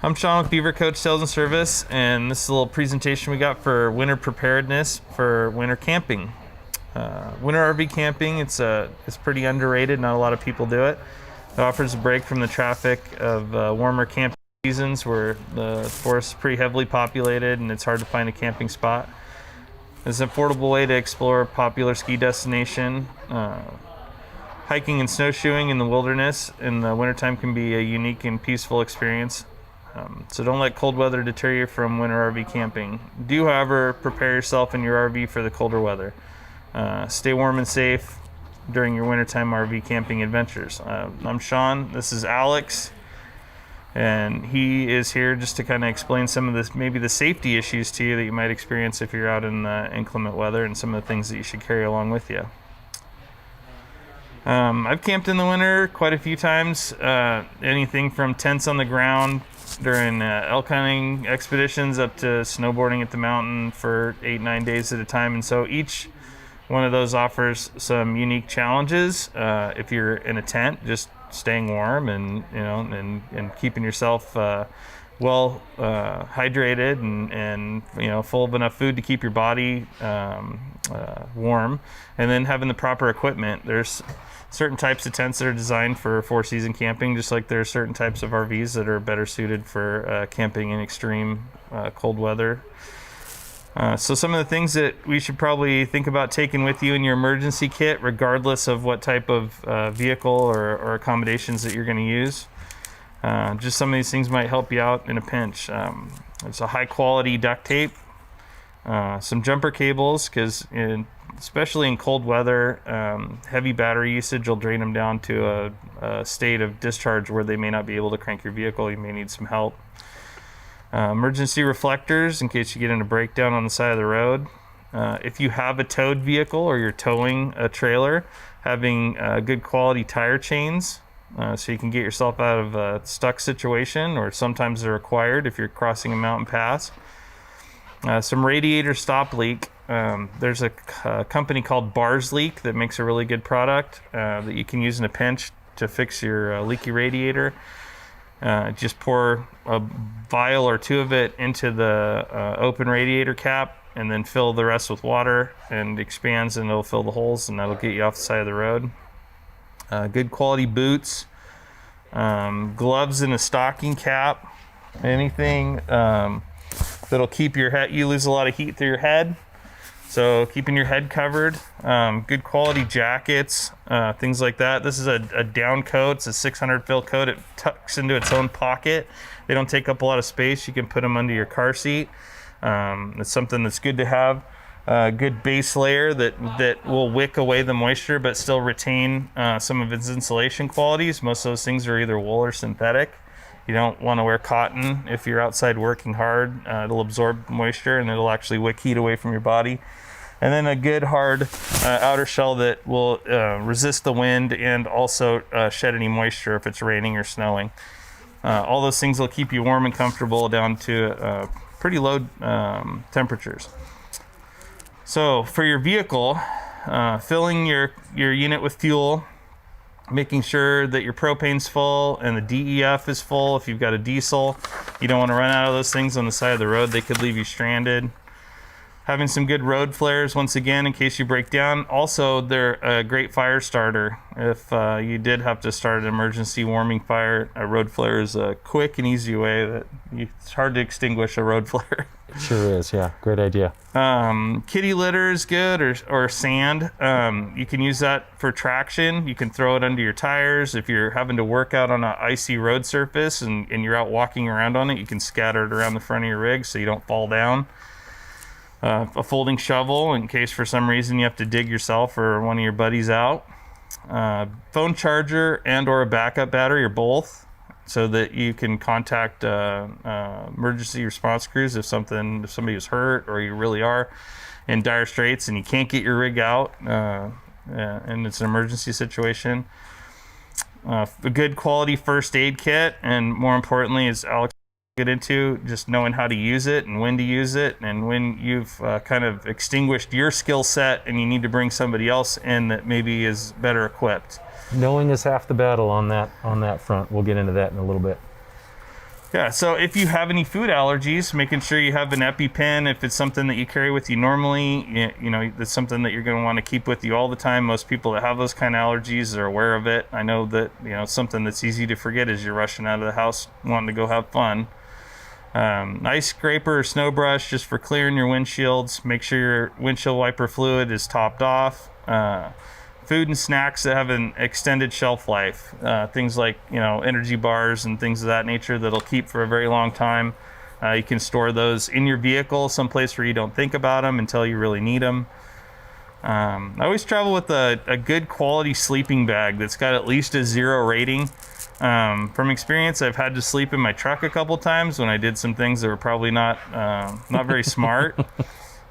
I'm Sean with Beaver Coach Sales and Service, and this is a little presentation we got for winter preparedness for winter camping. Winter RV camping, it's pretty underrated. Not a lot of people do it. It offers a break from the traffic of warmer camping seasons where the forest is pretty heavily populated and it's hard to find a camping spot. It's an affordable way to explore a popular ski destination. Hiking and snowshoeing in the wilderness in the wintertime can be a unique and peaceful experience. So don't let cold weather deter you from winter RV camping. Do, however, prepare yourself in your RV for the colder weather. Stay warm and safe during your wintertime RV camping adventures. I'm Sean. This is Alex, and he is here just to kind of explain some of this, maybe the safety issues to you that you might experience if you're out in inclement weather, and some of the things that you should carry along with you. I've camped in the winter quite a few times. Anything from tents on the ground during elk hunting expeditions up to snowboarding at the mountain for 8-9 days at a time. And so each one of those offers some unique challenges. If you're in a tent, just staying warm and and keeping yourself well hydrated and full of enough food to keep your body warm, and then having the proper equipment. There's certain types of tents that are designed for four-season camping, just like there are certain types of RVs that are better suited for camping in extreme cold weather. So some of the things that we should probably think about taking with you in your emergency kit, regardless of what type of vehicle or accommodations that you're going to use. Just some of these things might help you out in a pinch. It's a high-quality duct tape, some jumper cables, because especially in cold weather, heavy battery usage will drain them down to a state of discharge where they may not be able to crank your vehicle. You may need some help. Emergency reflectors in case you get in a breakdown on the side of the road. If you have a towed vehicle or you're towing a trailer, having good quality tire chains so you can get yourself out of a stuck situation, or sometimes they're required if you're crossing a mountain pass. Some radiator stop leak. There's a company called Bars Leak that makes a really good product that you can use in a pinch to fix your leaky radiator. Just pour a vial or two of it into the open radiator cap, and then fill the rest with water, and expands, and it'll fill the holes, and that'll get you off the side of the road. Good quality boots, gloves in a stocking cap, anything that'll keep your head. You lose a lot of heat through your head, so keeping your head covered. Good quality jackets, things like that. This is a down coat. It's a 600 fill coat. It tucks into its own pocket. They don't take up a lot of space. You can put them under your car seat. It's something that's good to have. Good base layer that will wick away the moisture but still retain some of its insulation qualities. Most of those things are either wool or synthetic. You don't want to wear cotton if you're outside working hard. It'll absorb moisture and it'll actually wick heat away from your body. And then a good hard outer shell that will resist the wind and also shed any moisture if it's raining or snowing. All those things will keep you warm and comfortable down to pretty low temperatures. So for your vehicle, filling your unit with fuel, making sure that your propane's full and the DEF is full. If you've got a diesel, you don't want to run out of those things on the side of the road. They could leave you stranded. Having some good road flares, once again, in case you break down. Also, they're a great fire starter. If you did have to start an emergency warming fire, a road flare is a quick and easy way that it's hard to extinguish a road flare. It sure is, yeah. Great idea. Kitty litter is good, or sand. You can use that for traction. You can throw it under your tires. If you're having to work out on an icy road surface and you're out walking around on it, you can scatter it around the front of your rig so you don't fall down. A folding shovel in case for some reason you have to dig yourself or one of your buddies out. Phone charger and or a backup battery, or both, so that you can contact emergency response crews if somebody is hurt or you really are in dire straits and you can't get your rig out and it's an emergency situation. A good quality first aid kit, and more importantly, as Alex get into, just knowing how to use it and when to use it, and when you've kind of extinguished your skill set and you need to bring somebody else in that maybe is better equipped. Knowing is half the battle on that front. We'll get into that in a little bit. Yeah, so if you have any food allergies, making sure you have an EpiPen. If it's something that you carry with you normally, you know, that's something that you're going to want to keep with you all the time. Most people that have those kind of allergies are aware of it. I know that, you know, something that's easy to forget is you're rushing out of the house wanting to go have fun. Ice scraper or snow brush just for clearing your windshields. Make sure your windshield wiper fluid is topped off. Food and snacks that have an extended shelf life. Things like, you know, energy bars and things of that nature that'll keep for a very long time. You can store those in your vehicle, someplace where you don't think about them until you really need them. I always travel with a good quality sleeping bag that's got at least a 0 rating. From experience, I've had to sleep in my truck a couple times when I did some things that were probably not very smart.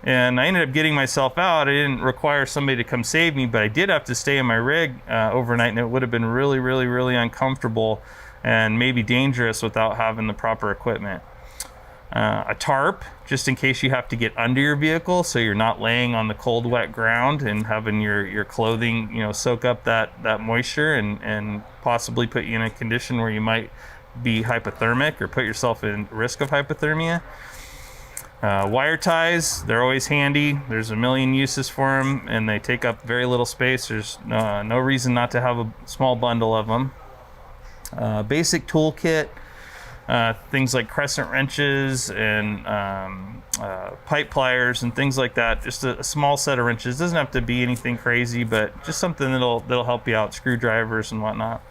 And I ended up getting myself out. I didn't require somebody to come save me, but I did have to stay in my rig overnight, and it would have been really, really, really uncomfortable and maybe dangerous without having the proper equipment. A tarp, just in case you have to get under your vehicle, so you're not laying on the cold, wet ground and having your clothing, you know, soak up that moisture and possibly put you in a condition where you might be hypothermic or put yourself in risk of hypothermia. Wire ties, they're always handy. There's a million uses for them, and they take up very little space. There's no reason not to have a small bundle of them. Basic toolkit, things like crescent wrenches and pipe pliers and things like that. Just a small set of wrenches. Doesn't have to be anything crazy, but just something that'll help you out. Screwdrivers and whatnot.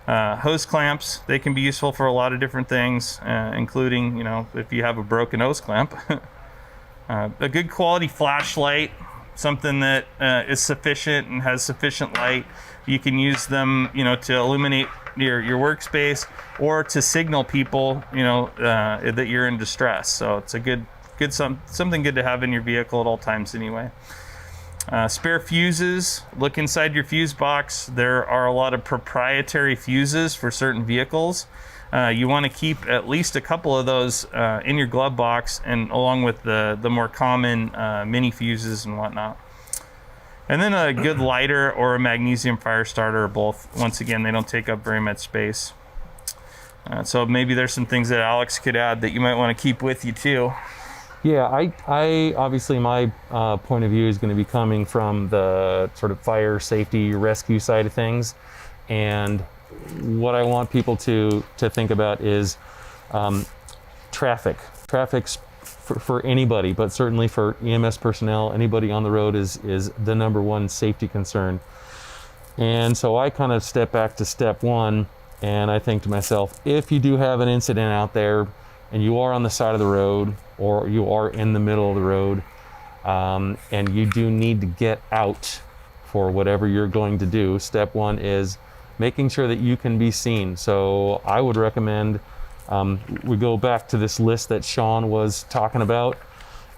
Hose clamps, they can be useful for a lot of different things, including, you know, if you have a broken hose clamp. A good quality flashlight, something that is sufficient and has sufficient light. You can use them, you know, to illuminate your workspace or to signal people, you know, that you're in distress. So it's a something good to have in your vehicle at all times anyway. Spare fuses, look inside your fuse box. There are a lot of proprietary fuses for certain vehicles. You want to keep at least a couple of those in your glove box, and along with the more common mini fuses and whatnot. And then a good lighter or a magnesium fire starter, or both. Once again, they don't take up very much space. So maybe there's some things that Alex could add that you might want to keep with you too. Yeah, I obviously my point of view is going to be coming from the sort of fire safety rescue side of things, and what I want people to think about is traffic's for anybody, but certainly for EMS personnel, anybody on the road is the number one safety concern. And so I kind of step back to step one, and I think to myself, if you do have an incident out there and you are on the side of the road or you are in the middle of the road, and you do need to get out for whatever you're going to do, step one is making sure that you can be seen. So I would recommend we go back to this list that Sean was talking about,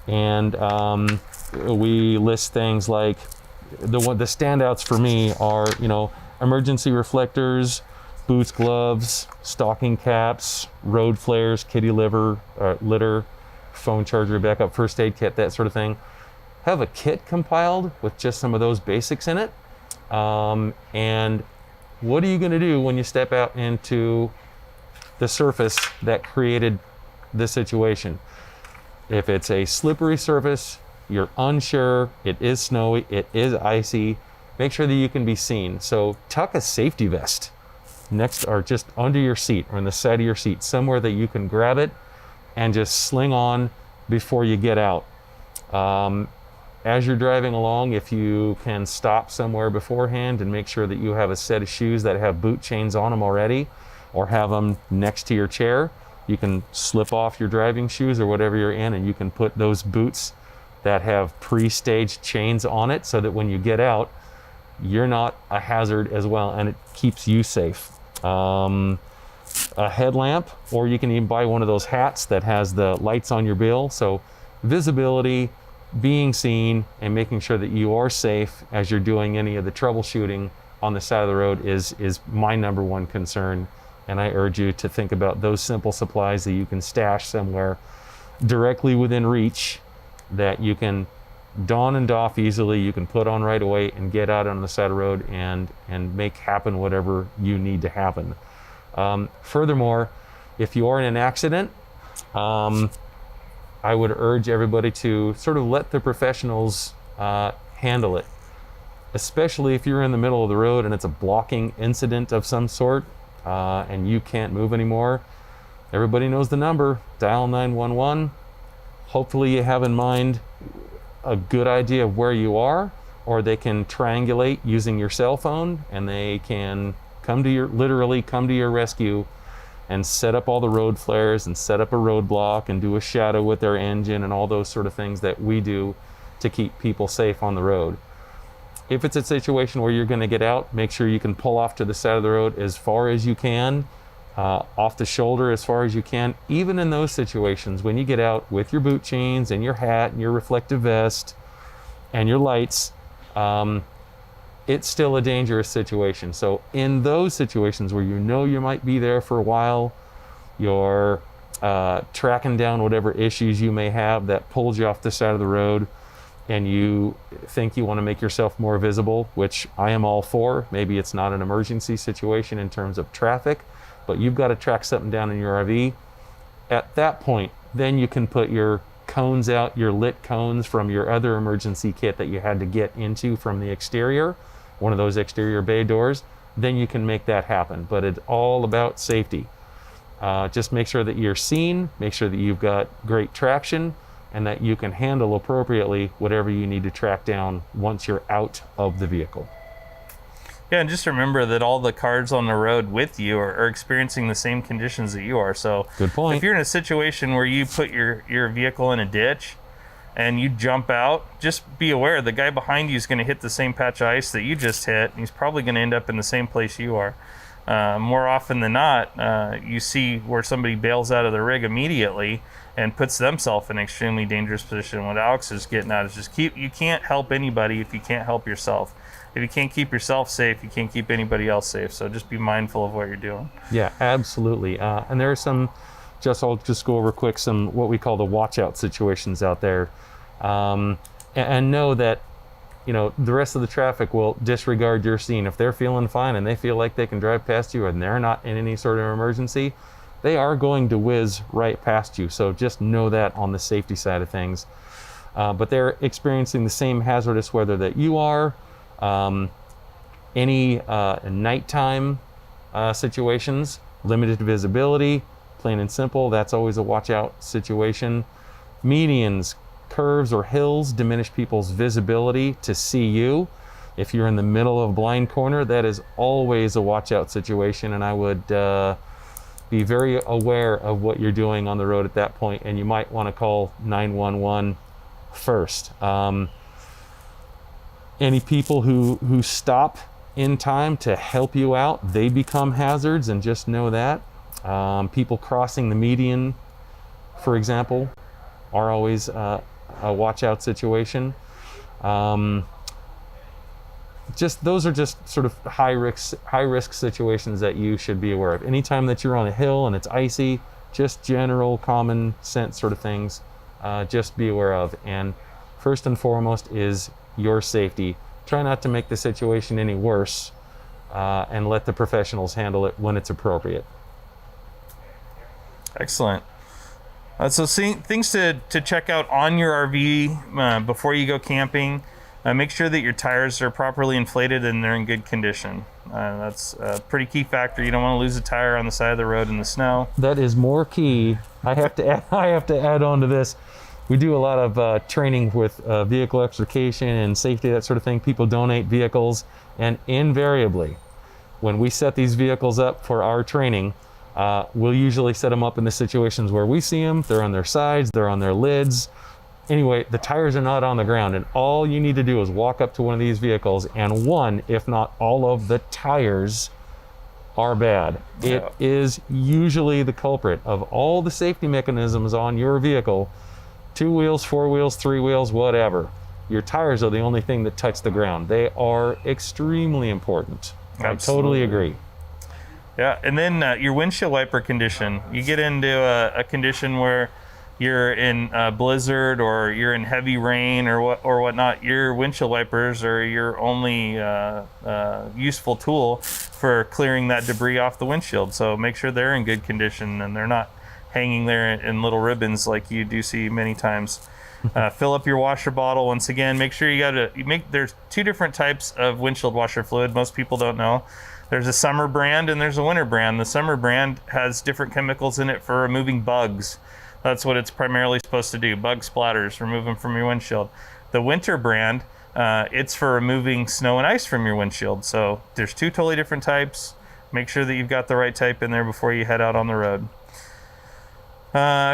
and we list things like the standouts for me are, you know, emergency reflectors, boots, gloves, stocking caps, road flares, kitty litter, phone charger, backup first aid kit, that sort of thing. Have a kit compiled with just some of those basics in it. And what are you going to do when you step out into the surface that created the situation? If it's a slippery surface, you're unsure, it is snowy, it is icy, make sure that you can be seen. So tuck a safety vest next or just under your seat or on the side of your seat, somewhere that you can grab it and just sling on before you get out. As you're driving along, if you can stop somewhere beforehand and make sure that you have a set of shoes that have boot chains on them already, or have them next to your chair, you can slip off your driving shoes or whatever you're in, and you can put those boots that have pre-staged chains on it so that when you get out, you're not a hazard as well, and it keeps you safe. A headlamp, or you can even buy one of those hats that has the lights on your bill. So visibility, being seen, and making sure that you are safe as you're doing any of the troubleshooting on the side of the road is my number one concern. And I urge you to think about those simple supplies that you can stash somewhere directly within reach, that you can don and doff easily, you can put on right away and get out on the side of the road and make happen whatever you need to happen. Furthermore, If you are in an accident, I would urge everybody to sort of let the professionals handle it, especially if you're in the middle of the road and it's a blocking incident of some sort and you can't move anymore. Everybody knows the number, dial 911. Hopefully you have in mind a good idea of where you are, or they can triangulate using your cell phone and they can literally come to your rescue and set up all the road flares and set up a roadblock and do a shadow with their engine and all those sort of things that we do to keep people safe on the road. If it's a situation where you're going to get out, make sure you can pull off to the side of the road as far as you can, off the shoulder as far as you can. Even in those situations, when you get out with your boot chains and your hat and your reflective vest and your lights, it's still a dangerous situation. So in those situations where you know you might be there for a while, you're tracking down whatever issues you may have that pulls you off the side of the road, and you think you want to make yourself more visible, which I am all for. Maybe it's not an emergency situation in terms of traffic, but you've got to track something down in your RV. At that point, then you can put your cones out, your lit cones from your other emergency kit that you had to get into from the exterior, one of those exterior bay doors. Then you can make that happen. But it's all about safety. Just make sure that you're seen, make sure that you've got great traction, and that you can handle appropriately whatever you need to track down once you're out of the vehicle. Yeah, and just remember that all the cars on the road with you are experiencing the same conditions that you are. So good point. If you're in a situation where you put your vehicle in a ditch and you jump out, just be aware the guy behind you is going to hit the same patch of ice that you just hit, and he's probably going to end up in the same place you are. More often than not, you see where somebody bails out of the rig immediately and puts themselves in an extremely dangerous position. What Alex is getting at is just you can't help anybody if you can't help yourself. If you can't keep yourself safe, you can't keep anybody else safe. So just be mindful of what you're doing. Yeah, absolutely. And there are some, I'll just go over quick, some what we call the watch out situations out there. And know that, the rest of the traffic will disregard your scene. If they're feeling fine and they feel like they can drive past you and they're not in any sort of emergency, they are going to whiz right past you. So just know that on the safety side of things. But they're experiencing the same hazardous weather that you are. Any nighttime situations, limited visibility, plain and simple, that's always a watch out situation. Medians, curves, or hills diminish people's visibility to see you. If you're in the middle of a blind corner, that is always a watch out situation, and I would be very aware of what you're doing on the road at that point, and you might want to call 911 first. Any people who stop in time to help you out, they become hazards, and just know that. People crossing the median, for example, are always a watch out situation. Those are just sort of high risk situations that you should be aware of. Anytime that you're on a hill and it's icy, just general common sense sort of things, just be aware of. And first and foremost is your safety. Try not to make the situation any worse, and let the professionals handle it when it's appropriate. Excellent. So things to check out on your RV before you go camping. Make sure that your tires are properly inflated and they're in good condition. That's a pretty key factor. You don't want to lose a tire on the side of the road in the snow. That is more key. I have to add on to this. We do a lot of training with vehicle extrication and safety, that sort of thing. People donate vehicles, and invariably, when we set these vehicles up for our training, we'll usually set them up in the situations where we see them. They're on their sides, they're on their lids. Anyway, the tires are not on the ground, and all you need to do is walk up to one of these vehicles, and one, if not all of the tires are bad. Yeah. It is usually the culprit of all the safety mechanisms on your vehicle. 2 wheels, 4 wheels, 3 wheels, whatever. Your tires are the only thing that touch the ground. They are extremely important. Absolutely. I totally agree. Yeah, and then your windshield wiper condition. You get into a condition where you're in a blizzard or you're in heavy rain or whatnot, your windshield wipers are your only useful tool for clearing that debris off the windshield. So make sure they're in good condition and they're not hanging there in little ribbons like you do see many times. Fill up your washer bottle. Once again, make sure there's two different types of windshield washer fluid. Most people don't know. There's a summer brand and there's a winter brand. The summer brand has different chemicals in it for removing bugs. That's what it's primarily supposed to do. Bug splatters, remove them from your windshield. The winter brand, it's for removing snow and ice from your windshield. So there's two totally different types. Make sure that you've got the right type in there before you head out on the road.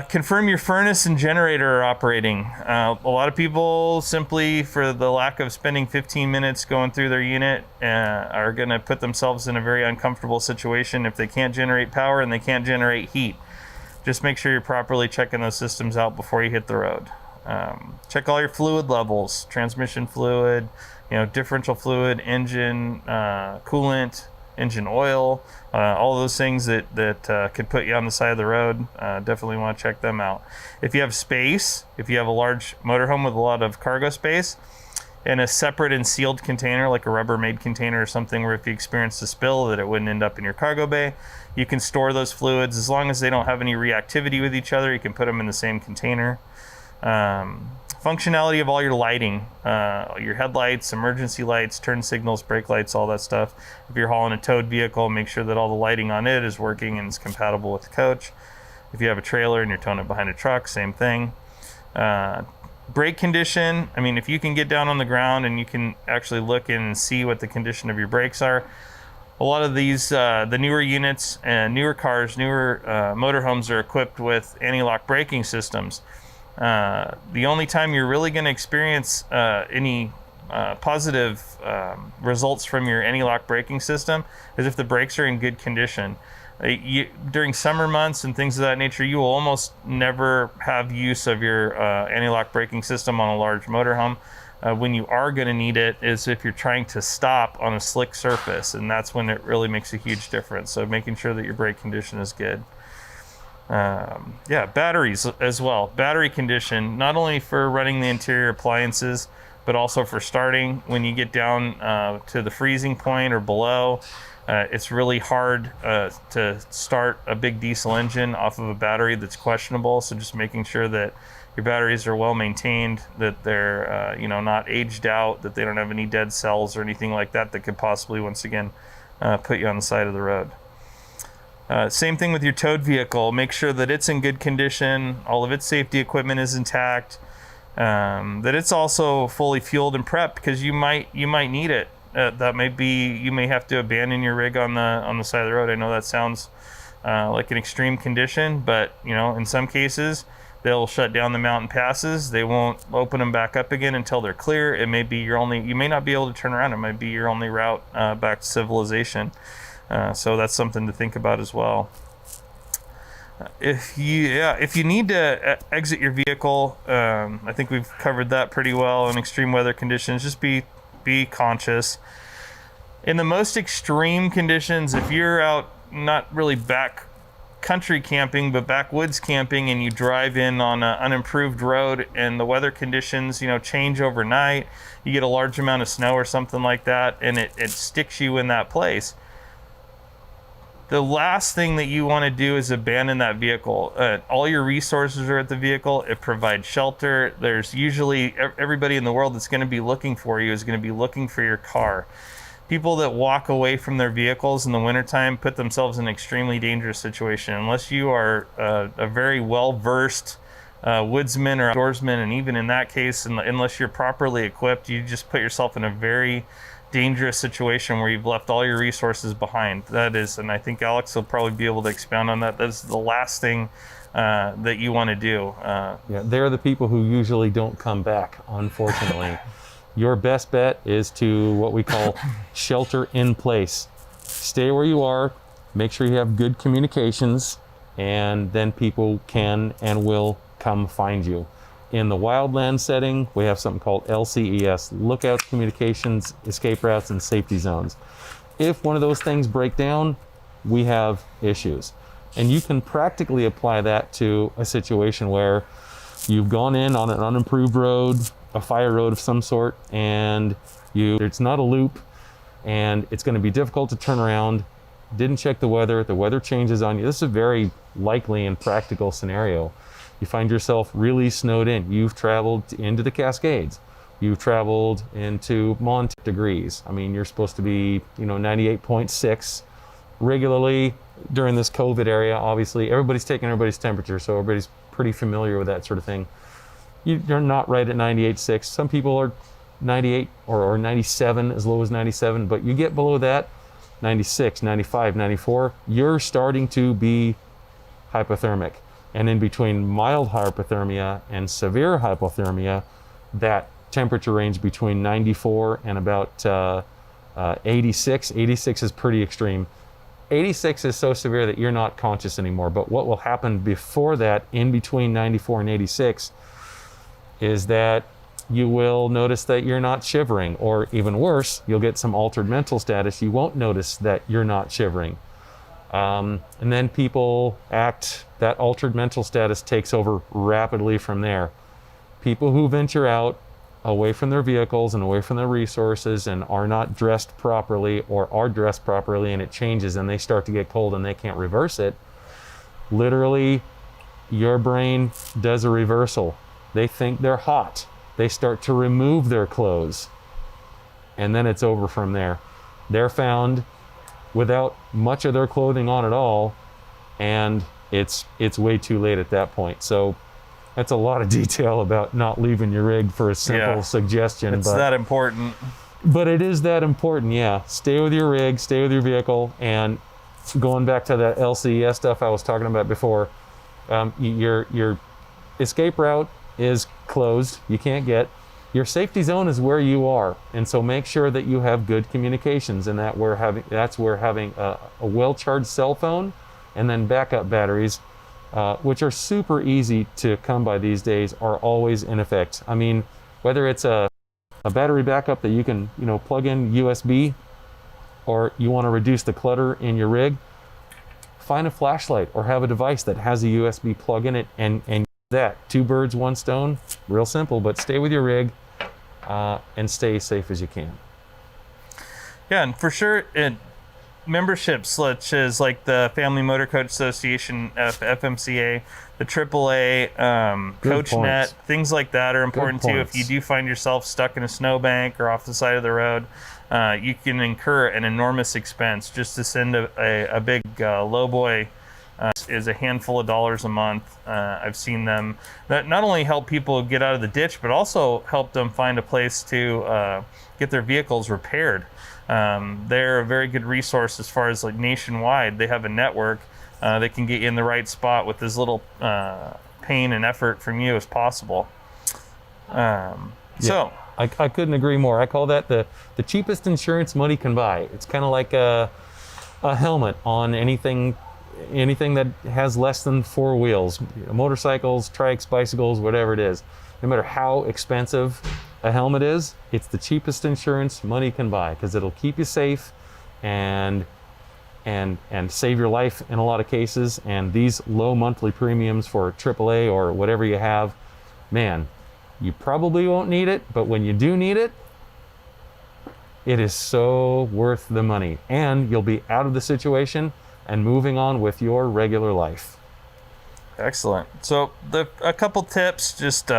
Confirm your furnace and generator are operating. A lot of people, simply for the lack of spending 15 minutes going through their unit, are going to put themselves in a very uncomfortable situation if they can't generate power and they can't generate heat. Just make sure you're properly checking those systems out before you hit the road. Check all your fluid levels, transmission fluid, differential fluid, engine, coolant, engine oil, all those things that could put you on the side of the road. Definitely want to check them out. If you have space, if you have a large motorhome with a lot of cargo space, in a separate and sealed container, like a Rubbermaid container or something, where if you experienced a spill that it wouldn't end up in your cargo bay, you can store those fluids. As long as they don't have any reactivity with each other, you can put them in the same container. Functionality of all your lighting, your headlights, emergency lights, turn signals, brake lights, all that stuff. If you're hauling a towed vehicle, make sure that all the lighting on it is working and is compatible with the coach. If you have a trailer and you're towing it behind a truck, same thing. Brake condition, if you can get down on the ground and you can actually look in and see what the condition of your brakes are. A lot of these, the newer units and newer cars, newer motorhomes are equipped with anti-lock braking systems. The only time you're really going to experience any positive results from your anti-lock braking system is if the brakes are in good condition. During summer months and things of that nature, you will almost never have use of your anti-lock braking system on a large motorhome. When you are going to need it is if you're trying to stop on a slick surface, and that's when it really makes a huge difference. So making sure that your brake condition is good. Batteries as well. Battery condition, not only for running the interior appliances, but also for starting. When you get down to the freezing point or below, it's really hard to start a big diesel engine off of a battery that's questionable. So just making sure that your batteries are well maintained, that they're not aged out, that they don't have any dead cells or anything like that that could possibly once again put you on the side of the road. Same thing with your towed vehicle. Make sure that it's in good condition, all of its safety equipment is intact, that it's also fully fueled and prepped, because you might need it. That may be, you may have to abandon your rig on the side of the road. I know that sounds like an extreme condition, but in some cases they'll shut down the mountain passes. They won't open them back up again until they're clear. It may be you may not be able to turn around. It might be your only route back to civilization. So that's something to think about as well. If you need to exit your vehicle, I think we've covered that pretty well. In extreme weather conditions, just be conscious. In the most extreme conditions, if you're out not really back country camping but backwoods camping, and you drive in on an unimproved road and the weather conditions change overnight, you get a large amount of snow or something like that, and it sticks you in that place, the last thing that you want to do is abandon that vehicle. All your resources are at the vehicle. It provides shelter. There's usually everybody in the world that's going to be looking for you is going to be looking for your car. People that walk away from their vehicles in the wintertime put themselves in an extremely dangerous situation. Unless you are a very well-versed woodsman or outdoorsman, and even in that case, unless you're properly equipped, you just put yourself in a very dangerous situation where you've left all your resources behind. That is, and I think Alex will probably be able to expound on that. That's the last thing that you want to do. They're the people who usually don't come back, unfortunately. Your best bet is to what we call shelter in place. Stay where you are, make sure you have good communications, and then people can and will come find you. In the wildland setting, we have something called LCES, Lookout Communications, Escape Routes, and Safety Zones. If one of those things break down, we have issues. And you can practically apply that to a situation where you've gone in on an unimproved road, a fire road of some sort, and it's not a loop, and it's going to be difficult to turn around. Didn't check the weather changes on you. This is a very likely and practical scenario. You find yourself really snowed in. You've traveled into the Cascades. You've traveled into Montana degrees. I mean, you're supposed to be, 98.6 regularly during this COVID area. Obviously, everybody's taking everybody's temperature, so everybody's pretty familiar with that sort of thing. You're not right at 98.6. Some people are 98 or 97, as low as 97, but you get below that, 96, 95, 94, you're starting to be hypothermic. And in between mild hypothermia and severe hypothermia, that temperature range between 94 and about 86. 86 is pretty extreme. 86 is so severe that you're not conscious anymore. But what will happen before that, in between 94 and 86, is that you will notice that you're not shivering, or even worse, you'll get some altered mental status. You won't notice that you're not shivering. And then people that altered mental status takes over rapidly from there. People who venture out away from their vehicles and away from their resources and are not dressed properly, or are dressed properly and it changes and they start to get cold and they can't reverse it, literally your brain does a reversal. They think they're hot. They start to remove their clothes, and then it's over from there. They're found without much of their clothing on at all, and it's way too late at that point. So that's a lot of detail about not leaving your rig for a simple suggestion. It's that important. But it is that important, yeah. Stay with your rig, stay with your vehicle, and going back to that LCES stuff I was talking about before, your escape route is closed. You can't get. Your safety zone is where you are, and so make sure that you have good communications, and that's where having a well-charged cell phone and then backup batteries, which are super easy to come by these days, are always in effect. I mean, whether it's a battery backup that you can plug in USB, or you want to reduce the clutter in your rig, find a flashlight or have a device that has a USB plug in it, and that. Two birds, one stone. Real simple, but stay with your rig and stay as safe as you can. Yeah, and for sure, memberships such as like the Family Motor Coach Association, FMCA, the AAA, CoachNet, things like that are important too. If you do find yourself stuck in a snowbank or off the side of the road, you can incur an enormous expense just to send a big lowboy. Is a handful of dollars a month. I've seen them that not only help people get out of the ditch, but also help them find a place to get their vehicles repaired. They're a very good resource as far as like nationwide. They have a network. They can get you in the right spot with as little pain and effort from you as possible. So I couldn't agree more. I call that the cheapest insurance money can buy. It's kind of like a helmet on anything that has less than four wheels, motorcycles, trikes, bicycles, whatever it is. No matter how expensive a helmet is, it's the cheapest insurance money can buy, because it'll keep you safe and save your life in a lot of cases. And these low monthly premiums for AAA or whatever you have, man, you probably won't need it, but when you do need it, it is so worth the money, and you'll be out of the situation and moving on with your regular life. Excellent. So a couple tips. Just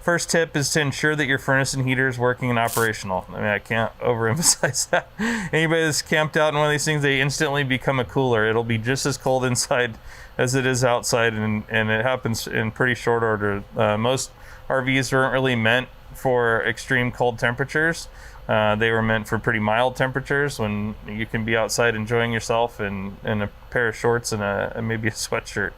first tip is to ensure that your furnace and heater is working and operational. I mean, I can't overemphasize that. Anybody that's camped out in one of these things, they instantly become a cooler. It'll be just as cold inside as it is outside, and it happens in pretty short order. Most RVs weren't really meant for extreme cold temperatures. They were meant for pretty mild temperatures when you can be outside enjoying yourself in a pair of shorts and maybe a sweatshirt.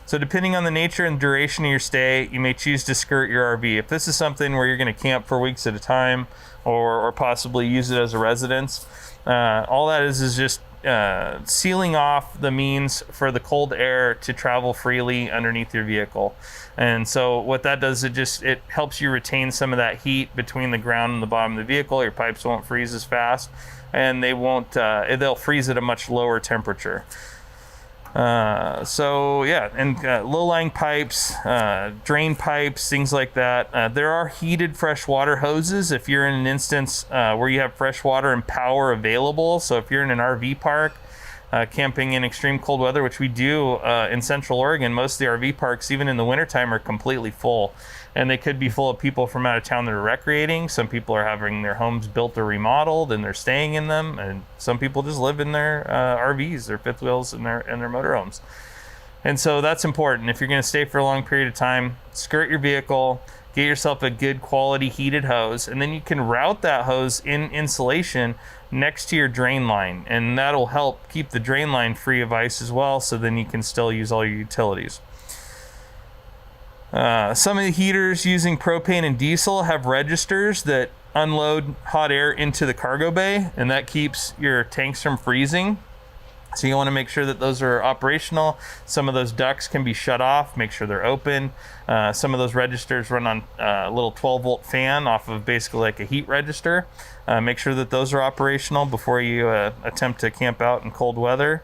So depending on the nature and duration of your stay, you may choose to skirt your RV. If this is something where you're going to camp for weeks at a time, or possibly use it as a residence, all that is just sealing off the means for the cold air to travel freely underneath your vehicle. And so what that does, it helps you retain some of that heat between the ground and the bottom of the vehicle. Your pipes won't freeze as fast, and they'll freeze at a much lower temperature. So yeah, and low-lying pipes, drain pipes, things like that. There are heated freshwater hoses if you're in an instance where you have fresh water and power available. So if you're in an RV park, camping in extreme cold weather, which we do in Central Oregon, most of the RV parks, even in the wintertime, are completely full. And they could be full of people from out of town that are recreating. Some people are having their homes built or remodeled and they're staying in them. And some people just live in their RVs, their fifth wheels, and their motorhomes. And so that's important. If you're going to stay for a long period of time, skirt your vehicle, get yourself a good quality heated hose, and then you can route that hose in insulation next to your drain line. And that'll help keep the drain line free of ice as well, so then you can still use all your utilities. Some of the heaters using propane and diesel have registers that unload hot air into the cargo bay, and that keeps your tanks from freezing. So you want to make sure that those are operational. Some of those ducts can be shut off, make sure they're open. Some of those registers run on a little 12-volt fan off of basically like a heat register. Make sure that those are operational before you attempt to camp out in cold weather.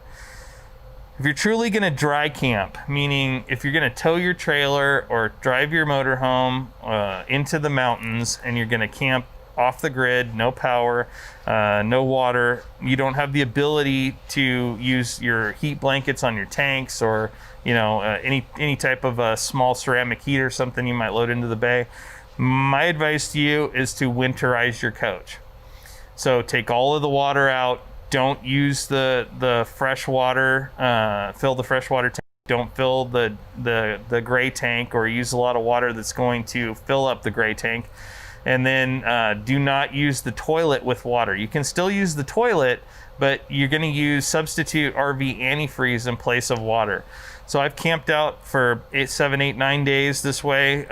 If you're truly going to dry camp, meaning if you're going to tow your trailer or drive your motorhome into the mountains and you're going to camp off the grid, no power, no water, you don't have the ability to use your heat blankets on your tanks or any type of small ceramic heater, something you might load into the bay, my advice to you is to winterize your coach. So take all of the water out. Don't use the fresh water, fill the freshwater tank. Don't fill the gray tank or use a lot of water that's going to fill up the gray tank. And then do not use the toilet with water. You can still use the toilet, but you're going to use substitute RV antifreeze in place of water. So I've camped out for 7, 8, 9 days this way,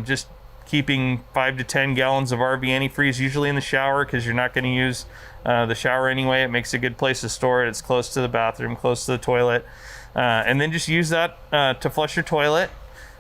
just keeping 5 to 10 gallons of RV antifreeze, usually in the shower, because you're not going to use the shower anyway. It makes a good place to store it. It's close to the bathroom, close to the toilet. And then just use that to flush your toilet.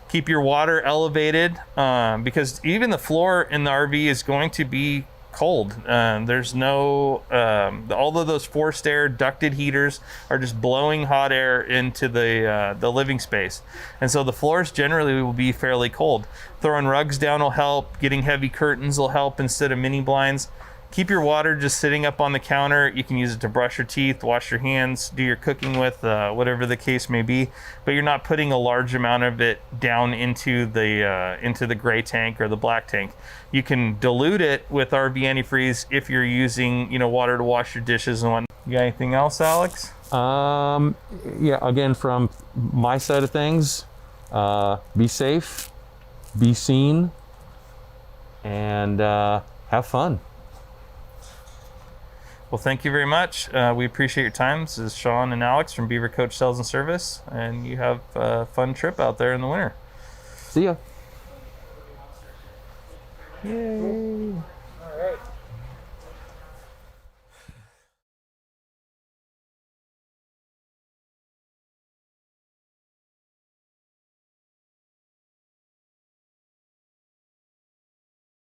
Keep your water elevated because even the floor in the RV is going to be cold. There's no, all of those forced air ducted heaters are just blowing hot air into the living space. And so the floors generally will be fairly cold. Throwing rugs down will help. Getting heavy curtains will help instead of mini blinds. Keep your water just sitting up on the counter. You can use it to brush your teeth, wash your hands, do your cooking with, whatever the case may be. But you're not putting a large amount of it down into the gray tank or the black tank. You can dilute it with RV antifreeze if you're using, water to wash your dishes and whatnot. You got anything else, Alex? Yeah. Again, from my side of things, be safe, be seen, and have fun. Well, thank you very much. We appreciate your time. This is Sean and Alex from Beaver Coach Sales and Service, and you have a fun trip out there in the winter. See ya. Yay.